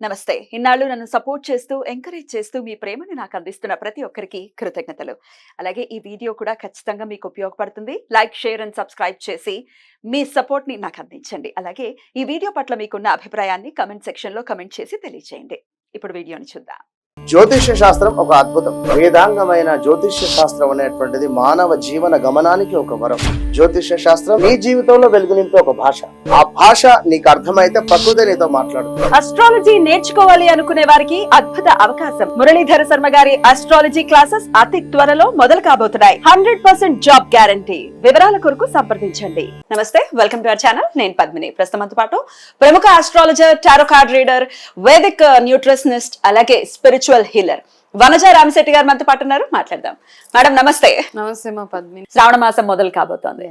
నమస్తే. ఇన్నాళ్ళు నన్ను సపోర్ట్ చేస్తూ, ఎంకరేజ్ చేస్తూ మీ ప్రేమని నాకు అందిస్తున్న ప్రతి ఒక్కరికి కృతజ్ఞతలు. అలాగే ఈ వీడియో కూడా ఖచ్చితంగా మీకు ఉపయోగపడుతుంది. లైక్, షేర్ అండ్ సబ్స్క్రైబ్ చేసి మీ సపోర్ట్‌ని నాకు అందించండి. అలాగే ఈ వీడియో పట్ల మీకున్న అభిప్రాయాన్ని కామెంట్ సెక్షన్‌లో కామెంట్ చేసి తెలియజేయండి. ఇప్పుడు వీడియోని చూద్దాం. జ్యోతిష్య శాస్త్రం ఒక అద్భుతం. వేదాంగమైన జ్యోతిష్య శాస్త్రం అనేటువంటిది మానవ జీవన గమనానికి ఒక వరం. జ్యోతిష్య శాస్త్రం నీ జీవితంలో వెలుగునింపే ఒక భాష. ఆ భాష నీకు అర్థమైతే ప్రకృతి నీతో మాట్లాడుతుంది. అస్ట్రాలజీ నేర్చుకోవాలి అనుకునే వారికి అద్భుత అవకాశం. మురళీధర శర్మ గారి అస్ట్రాలజీ క్లాసెస్ అతి త్వరలో మొదలు కాబోతున్నాయి. 100% జాబ్ గ్యారంటీ. వివరాల కొరకు సంప్రదించండి. నమస్తే, వెల్కమ్ టు అవర్ ఛానల్. నేను పద్మిని. ప్రస్తుతంతో పాటు ప్రముఖ astrologer, tarot card reader, Vedic nutritionist, అలాగే స్పిరిచువల్ హీలర్ వనజ రామశెట్టి గారు మనతో పాటు ఉన్నారు. మాట్లాడదాం. మేడం నమస్తే. నమస్తే మా పద్మిని. శ్రావణ మాసం మొదలు కాబోతోంది.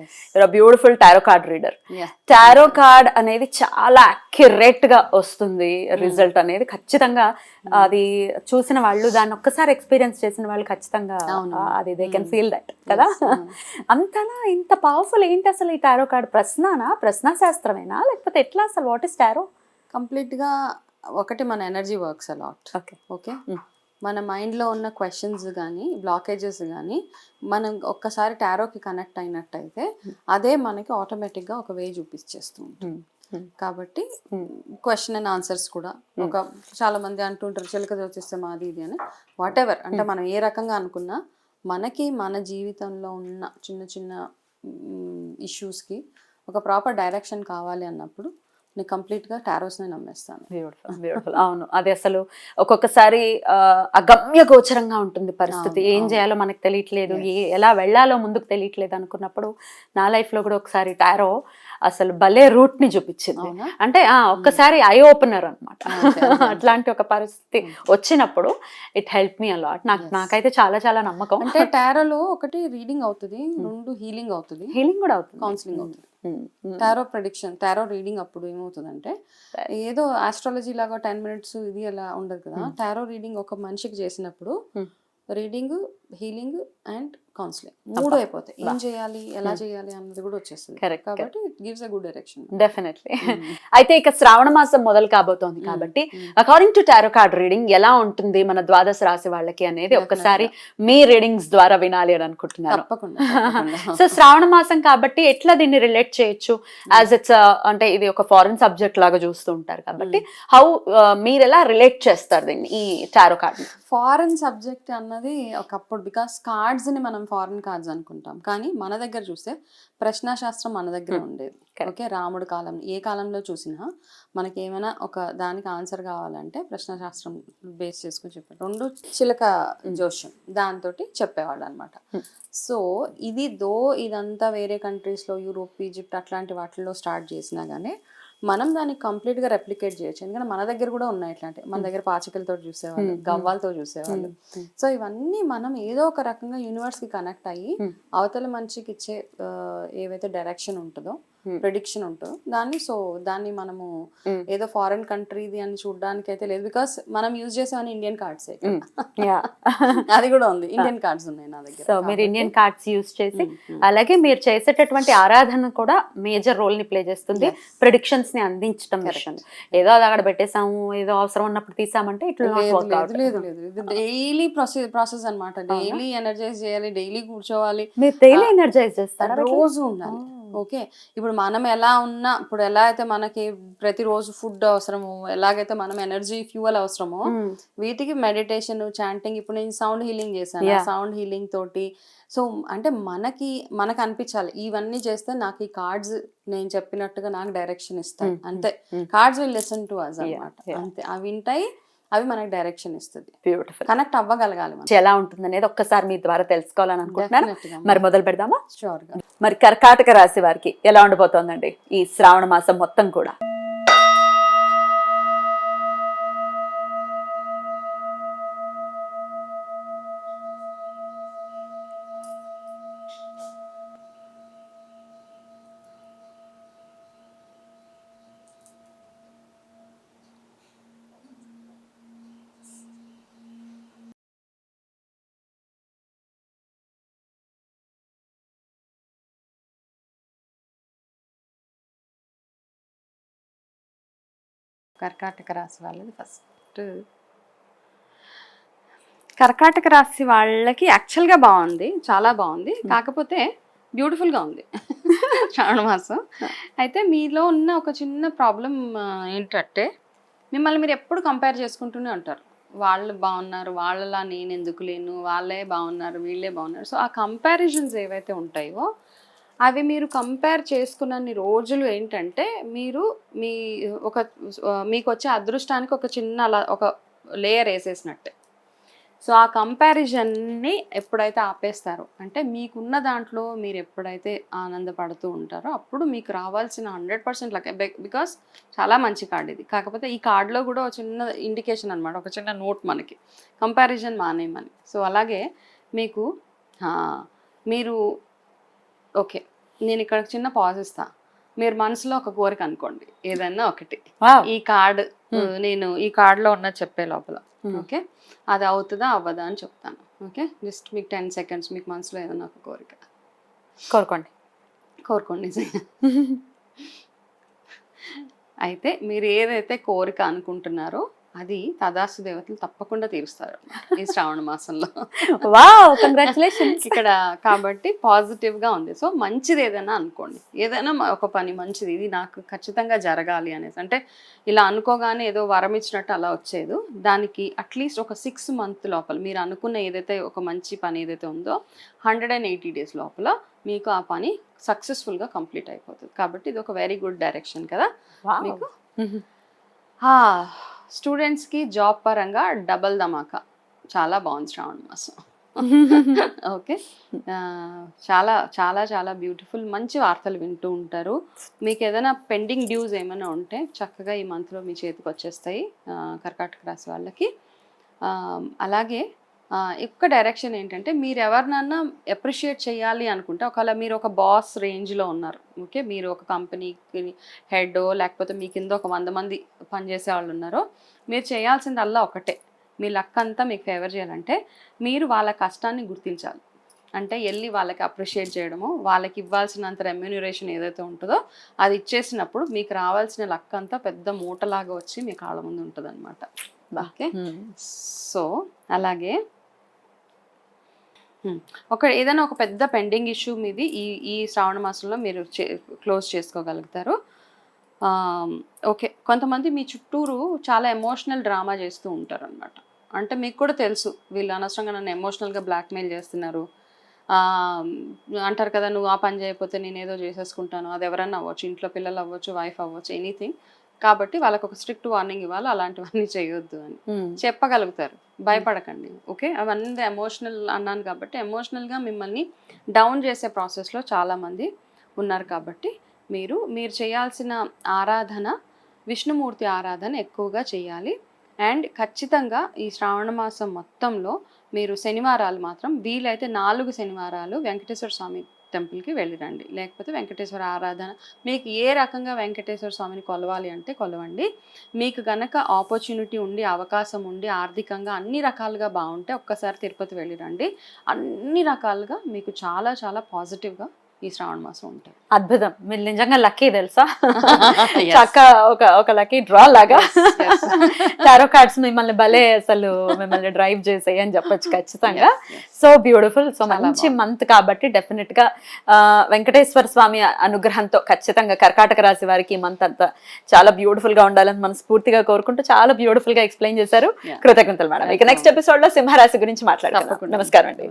Beautiful tarot card reader. Tarot card అనేది చాలా అక్యురేట్ గా వస్తుంది. రిజల్ట్ అనేది ఖచ్చితంగా అది చూసిన వాళ్ళు, దాన్ని ఒక్కసారి ఎక్స్పీరియన్స్ చేసిన వాళ్ళు ఖచ్చితంగా అది దే కెన్ ఫీల్ దట్ కదా. అంతనా ఇంత పవర్ఫుల్ ఏంటి అసలు ఈ టారో కార్డ్? ప్రశ్న శాస్త్రమేనా లేకపోతే ఎట్లా అసలు? What is tarot? కంప్లీట్ గా ఒకటి మన ఎనర్జీ వర్క్స్ అలాట్. ఓకే, మన మైండ్లో ఉన్న క్వశ్చన్స్ కానీ బ్లాకేజెస్ కానీ మనం ఒక్కసారి టారోకి కనెక్ట్ అయినట్టయితే అదే మనకి ఆటోమేటిక్గా ఒక వే చూపించేస్తూ ఉంటుంది. కాబట్టి క్వశ్చన్ అండ్ ఆన్సర్స్ కూడా ఒక చాలా మంది అంటుంటారు చిలక జ్యోతిస్తే మాది ఇది అని. వాట్ ఎవర్ అంటే మనం ఏ రకంగా అనుకున్నా మనకి మన జీవితంలో ఉన్న చిన్న చిన్న ఇష్యూస్కి ఒక ప్రాపర్ డైరెక్షన్ కావాలి అన్నప్పుడు నేను కంప్లీట్గా టారోస్ని నమ్మేస్తాను. బ్యూటిఫుల్. అవును, అది అసలు ఒక్కొక్కసారి అగమ్య గోచరంగా ఉంటుంది పరిస్థితి. ఏం చేయాలో మనకు తెలియట్లేదు, ఎలా వెళ్ళాలో ముందుకు తెలియట్లేదు అనుకున్నప్పుడు నా లైఫ్లో కూడా ఒకసారి టారో అసలు భలే రూట్ ని చూపించింది. అంటే ఒక్కసారి ఐ ఓపెనర్ అనమాట. అట్లాంటి ఒక పరిస్థితి వచ్చినప్పుడు ఇట్ హెల్ప్ మీ అలాట్. నాకైతే చాలా చాలా నమ్మకం. అంటే టారోలో ఒకటి రీడింగ్ అవుతుంది, రెండు హీలింగ్ అవుతుంది, హీలింగ్ కూడా అవుతుంది, కౌన్సిలింగ్ అవుతుంది. టారో ప్రెడిక్షన్, టారో రీడింగ్ అప్పుడు ఏమవుతుందంటే ఏదో ఆస్ట్రాలజీ లాగా 10 minutes ఇది అలా ఉండదు కదా. టారో రీడింగ్ ఒక మనిషికి చేసినప్పుడు రీడింగ్, హీలింగ్ అండ్ కౌన్సిలింగ్ మూడు అయిపోతాయి. ఏం చేయాలి, ఎలా చేయాలి అన్నది కూడా వచ్చేస్తుంది. కాబట్టి it gives a good direction. Definitely. అయితే ఇక శ్రావణ మాసం మొదలు కాబోతోంది కాబట్టి according to tarot card reading ఎలా ఉంటుంది మన ద్వాదశ రాశి వాళ్ళకి అనేది ఒకసారి మీ రీడింగ్స్ ద్వారా వినాలి అని అనుకుంటున్నాను. సో శ్రావణ మాసం కాబట్టి ఎట్లా దీన్ని రిలేట్ చేయొచ్చు? యాజ్ ఇట్స్ అంటే ఇది ఒక ఫారెన్ సబ్జెక్ట్ లాగా చూస్తూ ఉంటారు కాబట్టి హౌ మీరు ఎలా రిలేట్ చేస్తారు దీన్ని, ఈ టారో కార్డ్? ఫారెన్ సబ్జెక్ట్ అన్నది ఒకప్పుడు, బికాస్ కార్డ్స్ ని మనం ఫారెన్ కార్డ్స్ అనుకుంటాం, కానీ మన దగ్గర చూస్తే ప్రశ్నాశాస్త్రం మన దగ్గర ఉండేది. ఓకే, రాముడు కాలం, ఏ కాలంలో చూసినా మనకి ఏమైనా ఒక దానికి ఆన్సర్ కావాలంటే ప్రశ్నాశాస్త్రం బేస్ చేసుకుని చెప్పారు. రెండు చిలక జోష్యం దాంతో చెప్పేవాళ్ళు అనమాట. సో ఇదంతా వేరే కంట్రీస్లో, యూరోప్, ఈజిప్ట్ అట్లాంటి వాటిల్లో స్టార్ట్ చేసినా కానీ మనం దాన్ని కంప్లీట్గా రెప్లికేట్ చేయొచ్చు. ఎందుకంటే మన దగ్గర కూడా ఉన్నాయి ఇట్లాంటి. మన దగ్గర పాచికలతో చూసేవాళ్ళు, గవ్వాలతో చూసేవాళ్ళు. సో ఇవన్నీ మనం ఏదో ఒక రకంగా యూనివర్స్కి కనెక్ట్ అయ్యి అవతల మనిషికి ఇచ్చే ఏవైతే డైరెక్షన్ ఉంటుందో, ప్రెడిక్షన్ ఉంటుందో దాన్ని మనము ఏదో ఫారెన్ కంట్రీది అని చూడడానికి అయితే లేదు. బికాస్ మనం యూజ్ చేసేవన్నీ ఇండియన్ కార్డ్స్. అది కూడా ఉంది, ఇండియన్ కార్డ్స్ ఉన్నాయి నా దగ్గర. సో మీరు ఇండియన్ కార్డ్స్ యూజ్ చేసి, అలాగే మీరు చేసేటటువంటి ఆరాధన కూడా మేజర్ రోల్ ని ప్లే చేస్తుంది ప్రెడిక్షన్స్ ని అందించడం విషయం. ఏదో అది అక్కడ పెట్టేసాము, ఏదో అవసరం ఉన్నప్పుడు తీసామంటే ఇట్లా లేదు. ఇది డైలీ ప్రాసెస్ అనమాట. డైలీ ఎనర్జైజ్ చేయాలి, డైలీ కూర్చోవాలి. మీరు డైలీ ఎనర్జైజ్ చేస్తారా? రోజు ఉండాలి. ఓకే, ఇప్పుడు మనం ఎలా ఉన్నా, ఇప్పుడు ఎలా అయితే మనకి ప్రతిరోజు ఫుడ్ అవసరమో, ఎలాగైతే మనం ఎనర్జీ ఫ్యూయల్ అవసరమో, వీటికి మెడిటేషన్, చాంటింగ్. ఇప్పుడు నేను సౌండ్ హీలింగ్ చేశాను, సౌండ్ హీలింగ్ తోటి. సో అంటే మనకు అనిపించాలి ఇవన్నీ చేస్తే నాకు ఈ కార్డ్స్ నేను చెప్పినట్టుగా నాకు డైరెక్షన్ ఇస్తాయి. అంతే, cards will listen to us అన్నమాట. అంతే, అవి వింటాయి, అవి మనకి డైరెక్షన్ ఇస్తుంది. బ్యూటిఫుల్. కనెక్ట్ అవ్వగలగాలి. ఎలా ఉంటుంది అనేది ఒక్కసారి మీ ద్వారా తెలుసుకోవాలని అనుకుంటున్నాను. మరి మొదలు పెడదామా? షూర్ గా. మరి కర్కాటక రాశి వారికి ఎలా ఉండబోతోందండి ఈ శ్రావణ మాసం మొత్తం కూడా? కర్కాటక రాశి వాళ్ళది ఫస్ట్. కర్కాటక రాశి వాళ్ళకి యాక్చువల్గా బాగుంది, చాలా బాగుంది, కాకపోతే బ్యూటిఫుల్గా ఉంది శ్రావణ మాసం. అయితే మీలో ఉన్న ఒక చిన్న ప్రాబ్లం ఏంటంటే మిమ్మల్ని మీరు ఎప్పుడు కంపేర్ చేసుకుంటూనే ఉంటారు. వాళ్ళు బాగున్నారు, వాళ్ళలా నేను ఎందుకు లేను, వాళ్ళే బాగున్నారు, వీళ్ళే బాగున్నారు. సో ఆ కంపారిజన్స్ ఏవైతే ఉంటాయో అవి మీరు కంపేర్ చేసుకున్నన్ని రోజులు ఏంటంటే మీరు మీకు వచ్చే అదృష్టానికి ఒక చిన్న ఒక లేయర్ వేసేసినట్టే. సో ఆ కంపారిజన్ని ఎప్పుడైతే ఆపేస్తారో, అంటే మీకున్న దాంట్లో మీరు ఎప్పుడైతే ఆనందపడుతూ ఉంటారో అప్పుడు మీకు రావాల్సిన 100% లక్. బికాస్ చాలా మంచి కార్డ్ ఇది. కాకపోతే ఈ కార్డులో కూడా ఒక చిన్న ఇండికేషన్ అనమాట, ఒక చిన్న నోట్ మనకి, కంపారిజన్ మానేయమని. సో అలాగే మీకు మీరు ఓకే, నేను ఇక్కడ చిన్న పాజ్ ఇస్తా. మీరు మనసులో ఒక కోరిక అనుకోండి, ఏదైనా ఒకటి. ఈ కార్డ్ నేను ఈ కార్డులో ఉన్న చెప్పే లోపల ఓకే, అది అవుతుందా అవ్వదా అని చెప్తాను. ఓకే, జస్ట్ మీకు 10 seconds మీకు మనసులో ఏదైనా ఒక కోరిక కోరుకోండి. అయితే మీరు ఏదైతే కోరిక అనుకుంటున్నారో అది తదాస్తు దేవతలు తప్పకుండా తీరుస్తారు ఈ శ్రావణ మాసంలో. Wow, congratulations. ఇక్కడ కాబట్టి పాజిటివ్ గా ఉంది. సో మంచిది ఏదైనా అనుకోండి, ఏదైనా ఒక పని మంచిది, ఇది నాకు ఖచ్చితంగా జరగాలి అనేసి. అంటే ఇలా అనుకోగానే ఏదో వరం ఇచ్చినట్టు అలా వచ్చేది. దానికి అట్లీస్ట్ ఒక 6 months లోపల మీరు అనుకున్న ఏదైతే ఒక మంచి పని ఏదైతే ఉందో 180 days లోపల మీకు ఆ పని సక్సెస్ఫుల్ గా కంప్లీట్ అయిపోతుంది. కాబట్టి ఇది ఒక వెరీ గుడ్ డైరెక్షన్ కదా మీకు. స్టూడెంట్స్కి జాబ్ పరంగా డబల్ ధమాకా, చాలా బాగుంది శ్రావణ మాసం. ఓకే, చాలా చాలా చాలా బ్యూటిఫుల్, మంచి వార్తలు వింటూ ఉంటారు. మీకు ఏదైనా పెండింగ్ డ్యూస్ ఏమైనా ఉంటే చక్కగా ఈ మంత్లో మీ చేతికి వచ్చేస్తాయి కర్కాటక రాశి వాళ్ళకి. అలాగే ఒక్క డైరెక్షన్ ఏంటంటే మీరు ఎవరినన్నా అప్రిషియేట్ చేయాలి అనుకుంటే, ఒకవేళ మీరు ఒక బాస్ రేంజ్లో ఉన్నారు, ఓకే, మీరు ఒక కంపెనీకి హెడ్ లేకపోతే మీ కింద ఒక 100 మంది పనిచేసే వాళ్ళు ఉన్నారో, మీరు చేయాల్సిందల్లా ఒకటే. మీ లక్ అంతా మీకు ఫేవర్ చేయాలంటే మీరు వాళ్ళ కష్టాన్ని గుర్తించాలి. అంటే వెళ్ళి వాళ్ళకి అప్రిషియేట్ చేయడము, వాళ్ళకి ఇవ్వాల్సినంత రెమ్యూనరేషన్ ఏదైతే ఉంటుందో అది ఇచ్చేసినప్పుడు మీకు రావాల్సిన లక్ అంతా పెద్ద మూటలాగా వచ్చి మీ కాళ్ళ ముందు ఉంటుంది అనమాట. ఓకే, సో అలాగే ఏదైనా ఒక పెద్ద పెండింగ్ ఇష్యూ మీది ఈ శ్రావణ మాసంలో మీరు క్లోజ్ చేసుకోగలుగుతారు. ఓకే, కొంతమంది మీ చుట్టూరు చాలా ఎమోషనల్ డ్రామా చేస్తూ ఉంటారు అనమాట. అంటే మీకు కూడా తెలుసు వీళ్ళు అనవసరంగా నన్ను ఎమోషనల్గా బ్లాక్మెయిల్ చేస్తున్నారు అంటారు కదా, నువ్వు ఆ పని చేయకపోతే నేను ఏదో చేసేసుకుంటాను. అది ఎవరన్నా అవ్వచ్చు, ఇంట్లో పిల్లలు అవ్వచ్చు, వైఫ్ అవ్వచ్చు, ఎనీథింగ్. కాబట్టి వాళ్ళకి ఒక స్ట్రిక్ట్ వార్నింగ్ ఇవ్వాలి, అలాంటివన్నీ చేయొద్దు అని చెప్పగలుగుతారు. భయపడకండి. ఓకే, అవన్నీ ఎమోషనల్ అన్నాను కాబట్టి ఎమోషనల్గా మిమ్మల్ని డౌన్ చేసే ప్రాసెస్లో చాలామంది ఉన్నారు. కాబట్టి మీరు చేయాల్సిన ఆరాధన విష్ణుమూర్తి ఆరాధన ఎక్కువగా చేయాలి. అండ్ ఖచ్చితంగా ఈ శ్రావణ మాసం మొత్తంలో మీరు శనివారాలు మాత్రం వీలైతే 4 శనివారాలు వెంకటేశ్వర స్వామి టెంపుల్కి వెళ్ళిరండి. లేకపోతే వెంకటేశ్వర ఆరాధన, మీకు ఏ రకంగా వెంకటేశ్వర స్వామిని కొలవాలి అంటే కొలవండి. మీకు గనక ఆపర్చునిటీ ఉండి, అవకాశం ఉండి, ఆర్థికంగా అన్ని రకాలుగా బాగుంటే ఒక్కసారి తిరుపతి వెళ్ళిరండి. అన్ని రకాలుగా మీకు చాలా చాలా పాజిటివ్గా ఈ శ్రావణ మాసం ఉంటాయి. అద్భుతం, మీరు నిజంగా లక్కీ తెలుసా. చక్క ఒక లక్కీ డ్రా లాగా టారో కార్డ్స్ మిమ్మల్ని భలే అసలు మిమ్మల్ని డ్రైవ్ చేసాయి అని చెప్పొచ్చు ఖచ్చితంగా. So beautiful. సో మంచి మంత్ కాబట్టి డెఫినెట్ గా వెంకటేశ్వర స్వామి అనుగ్రహంతో ఖచ్చితంగా కర్కాటక రాశి వారికి ఈ మంత్ అంతా చాలా బ్యూటిఫుల్ గా ఉండాలని మనస్ఫూర్తిగా కోరుకుంటూ చాలా బ్యూటిఫుల్ గా ఎక్స్ప్లెయిన్ చేశారు. కృతజ్ఞతలు మేడం. ఇక నెక్స్ట్ ఎపిసోడ్ లో సింహరాశి గురించి మాట్లాడతాం. నమస్కారం అండి.